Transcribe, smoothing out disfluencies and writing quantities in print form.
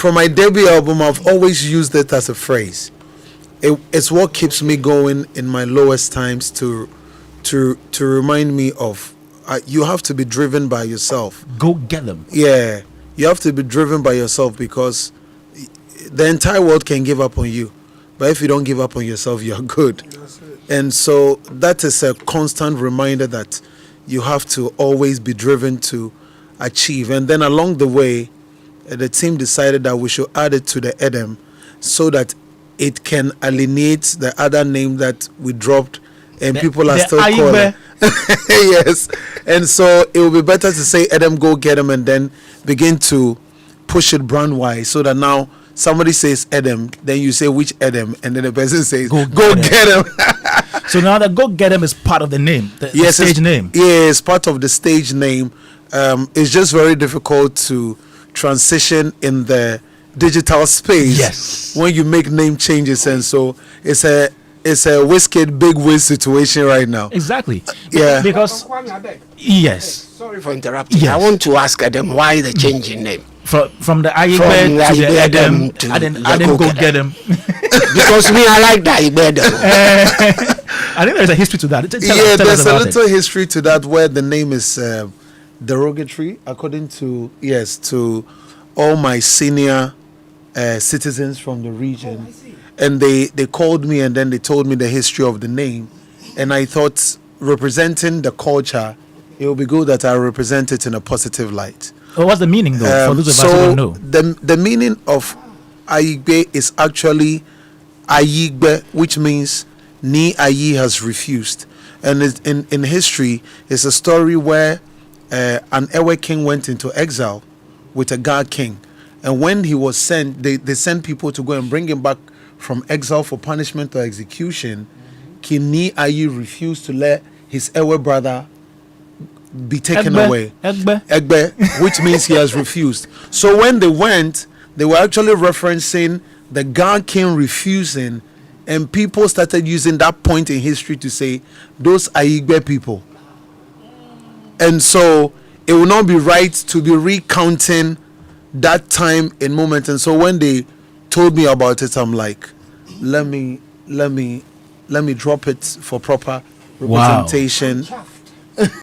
from my debut album, I've always used it as a phrase. It's what keeps me going in my lowest times to remind me of you have to be driven by yourself. Go get them. Yeah, you have to be driven by yourself because the entire world can give up on you, but if you don't give up on yourself, you're good. And so that is a constant reminder that you have to always be driven to achieve. And then along the way, the team decided that we should add it to the Edem so that it can alienate the other name that we dropped and people are still calling. Yes. And so it will be better to say Edem, go get him, and then begin to push it brand wise so that now somebody says Edem, then you say which Edem, and then the person says go get him. So now that Go Get Him is part of the name, the stage name. Yeah, it's part of the stage name. It's just very difficult to transition in the digital space. Yes. When you make name changes, and so it's a Wizkid Big Wiz situation right now. Exactly. Yeah. Because yes. Sorry for interrupting. Yes. I want to ask Edem why the change in name. From the Ayigbe to the Edem, I didn't Go Get Him. Because me, I like the Ayigbe Edem. I think there's a history to that. Tell there's a little history to that where the name is derogatory, according to all my senior citizens from the region. And they called me and then they told me the history of the name. And I thought, representing the culture, it would be good that I represent it in a positive light. Well, what's the meaning, though, for those of us who don't know? The meaning of Ayigbe is actually Ayigbe, which means Ni Ayi has refused. And in history, it's a story where an Ewe king went into exile with a Ga king. And when he was sent, they sent people to go and bring him back from exile for punishment or execution. King Ni Ayi refused to let his Ewe brother be taken away. Egbe, which means he has refused. So when they went, they were actually referencing the Ga king refusing, and people started using that point in history to say those Ayigbe people. And so it will not be right to be recounting that time in moment. And so when they told me about it, I'm like, let me drop it for proper representation. Wow.